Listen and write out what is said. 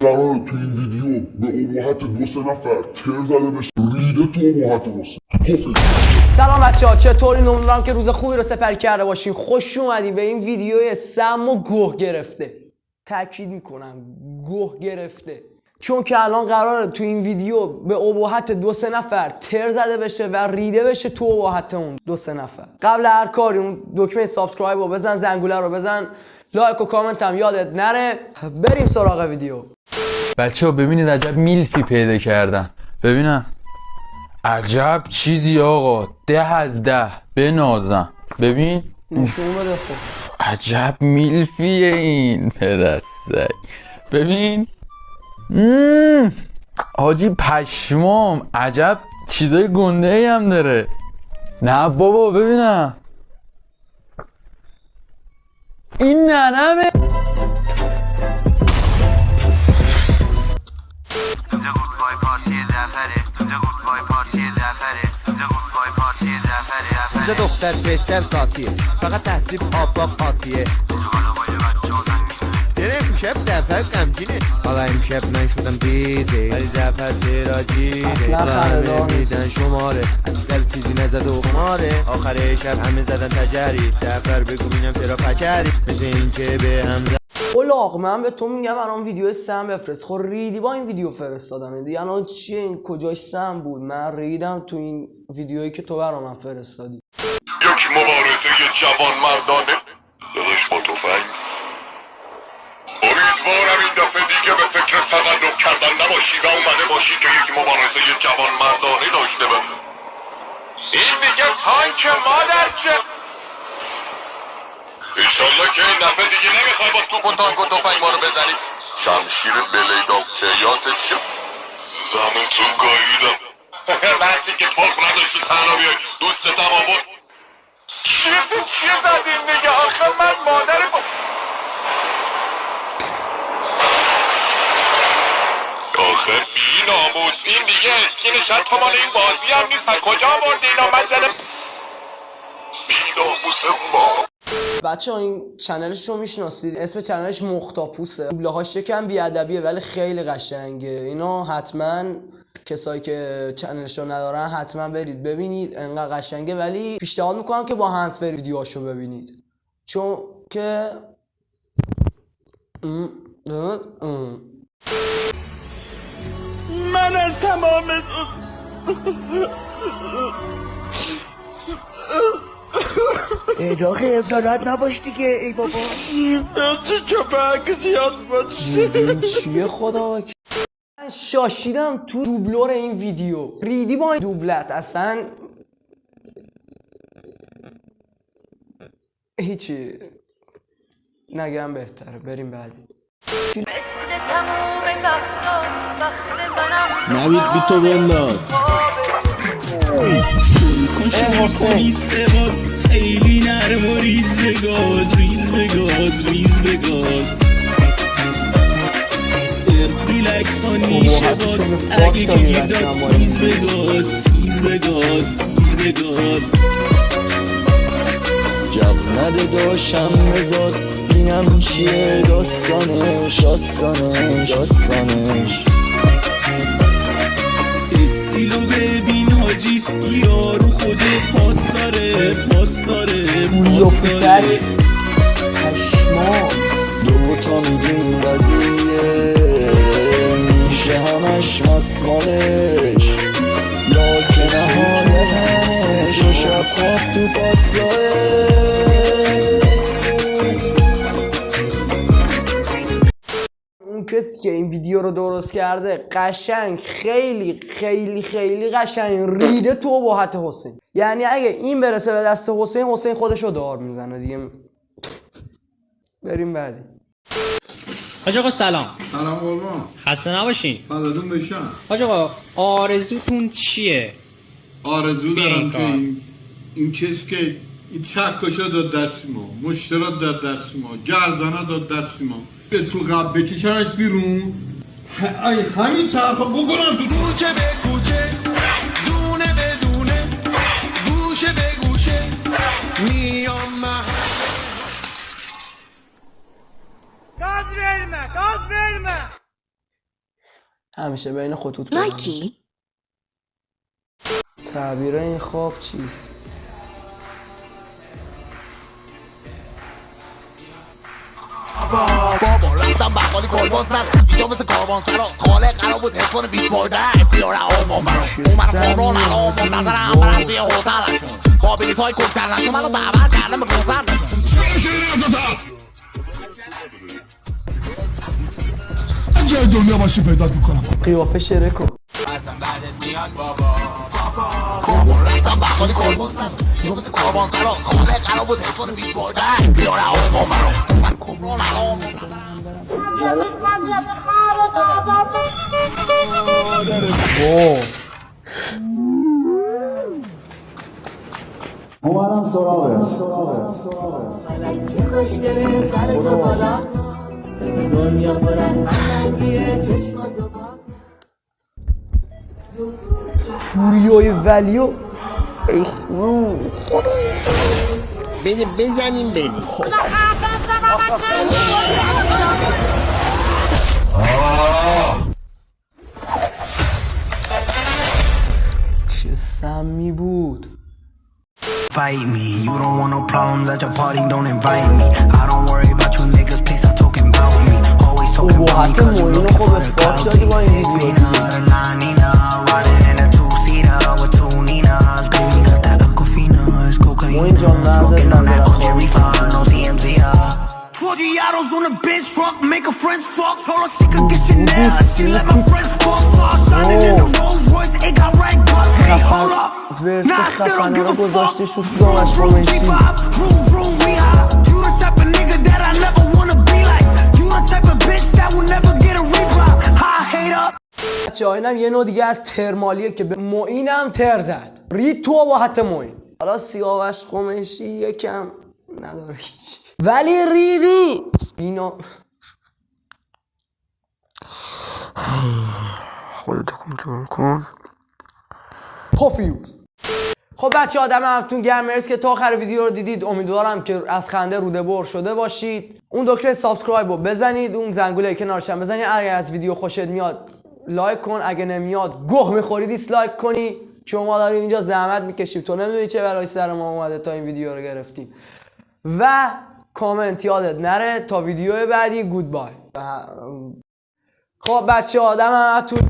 قراره تو این ویدیو به ابهت 2-3 نفر تر زده بشه ریده تو ابهت حسین. سلام بچه‌ها، چطورین؟ امیدوارم که روز خوبی رو سپری کرده باشین. خوش اومدین به این ویدیوی سم و گوه گرفته. تاکید میکنم گوه گرفته، چون که الان قراره تو این ویدیو به ابهت 2-3 نفر تر زده بشه و ریده بشه تو ابهت اون 2-3 نفر. قبل هر کاری اون دکمه سابسکرایب رو بزن، زنگوله رو بزن، لایک و کامنت هم یادت نره. بریم سراغ ویدیو. بچه‌ها ببینید عجب میلفی پیدا کردم. ببینم عجب چیزی آقا، 10 از 10 بنازم. ببین نشون بده. خب عجب میلفیه این پدستک. ببین حاجی پشمام، عجب چیزای گنده ای هم داره. نه بابا ببینم این ننمه. اینجا گودبای پارتی زفره، اینجا گودبای پارتی زفره، اینجا گودبای پارتی زفره. اینجا دختر پسر قاطیه، فقط تحصیب آفاق قاطیه. حالا با یه بچه ها زنگینه امشب زفر غمگینه. حالا امشب من شدم دیده، ولی زفر چرا دیده؟ همه میدن شماره، اصلا چیزی نزد و خماره. آخر شب همه زدن تجری، زفر بگو بینم چرا پچری. مثل این که به هم اولاغ من به تو میگم برام ویدیو سم بفرست. خب ریدی با این ویدیو فرستادن دیگه. الان چیه این؟ کجاش سم بود؟ من ریدم تو این ویدیویی که تو برام فرستادی. یک مبارزه جوان مردانه داداش با تفنگ. امیدوارم این دفعه دیگه به فکر تقلب کردن نباشی و اومده باشی که یک مبارزه جوان مردانه داشته باش. این دیگه تانک مادر چه؟ ایشالله که این دفعه دیگه نمیخوای با توپ و تانک و تفنگ ما رو بزنی. شمشیر بلید آف کیاس چه؟ زمین تو گاییدم. وقتی که توپ نداشتی تنها بیای دوستتم آورد. چیه زدیم دیگه؟ آخه من مادر با آخه بی ناموس این دیگه اسکینش حتی مال این بازی هم نیست. کجا آوردی اینا؟ من زنم بی ناموس ما. بچه ها این چنلش رو میشناسید، اسم چنلش مختاپوسه. دوبله هاش یکم بیادبیه ولی خیلی قشنگه. اینا حتما کسایی که چنلش رو ندارن حتما برید ببینید، انقدر قشنگه. ولی پیشنهاد میکنم که با هنس فری ویدیوهاشو ببینید، چون که من از تمام راقی ابدالت نباش دیگه ای بابا. چپک زیاد باشه. چیه خدا وکیل؟ من شاشیدم تو دوبلور این ویدیو. ریدی با این دوبلت اصلا هیچی نگم بهتره. بریم بعدی. نوید بی تو بنداز. شروع کنی سواز خیلی نرم و ریز بگاز، ریز بگاز، ریز بگاز. ریلکس کنی شواز اگه که گیر داد تیز بگاز، تیز بگاز، تیز بگاز. جب نده داشم بذار بینم چیه داستانش، داستانش، داستانش. استیلو ببین حاجی یارو خود پاس داره، پاس داره، پاس داره. دوتا میدیم قضیه میشه همش مسمالش، یا که نهایتش و شب خواب تو پاسگاهه. اون کسی که این ویدیو رو درست کرده قشنگ، خیلی خیلی خیلی قشنگ ریده تو ابهت حسین. یعنی اگه این برسه به دست حسین، حسین خودشو دار میزنه دیگه. بریم بعدی. حاج آقا سلام. سلام قربان. خسته نباشین. فداتون بشم. حاج آقا آرزوتون چیه؟ آرزو دارم که این کسی که این چکشا داد دست ما، مشترات داد دست ما، گردانا داد دست ما، به تو قبل بکشنش بیرون. همین طرفا بکنم تو کوچه به کوچه، دونه به دونه، گوشه به گوشه میام من. گاز verme, gaz verme. همیشه بین خطوط لایکی. تعبیر این خواب چیست؟ بابا رفتم بقالی کلباس ندارم اینجا مثل کاروان سراست خالق قرار بود حفظان 20 بارده بیاره آمان برام اومدم کامران الان منتظرم برم توی هتلشون با بلیط های کل کردنشون منو دعوت کردم به کنسرتشون جای دنیا باشی پیدات میکنم قیافه شره کن. بابا رفتم بقالی کلباس ندارم اینجا مثل کاروان سراست خالق قرار بود حفظان 20 بارده بیاره آمان برام اومدم کامران الان اومدم سراغش پوریای ولیو بده بزنیم بریم چه سمی بود. Fight me, you don't want no problems at your party, don't invite me. I don't worry about you niggas, please stop talking about me. Always talking about me cause you looking for the clout. Vina, Nina, riding in a two-seater with two Ninas. Baby got that Aquafina, it's cocaine. Smoking on that OG reefer, no DMZ. 4 Giados on a bench truck, make a French fuck. Told her she could get Chanel, she let my friends fuck. Star shining in the Rolls Royce, it got racked up. Hey, hold up. ورس خفنه رو گذاشتش رو سیگارش رومنشی. بچه اینم یه نوع دیگه از ترمالیه که به معینم تر زد. رید تو با حتی معین. حالا سیاوش قمیشی یکم نداره هیچی ولی ریدی اینا خودتو کنترل کن. پافیوز. خب بچه آدم همتون گرم، مرسی که تا آخر ویدیو رو دیدید. امیدوارم که از خنده روده بر شده باشید. اون دکمه سابسکرایب رو بزنید، اون زنگوله کنارش هم بزنید. اگه از ویدیو خوشت میاد لایک کن، اگه نمیاد گوه میخوری دیسلایک کنی، چون ما داریم اینجا زحمت میکشیم، تو نمیدونی چه برای سر ما اومده تا این ویدیو رو گرفتیم. و کامنت یادت نره. تا ویدیو بعدی گودبای. خب بچه آدم همتون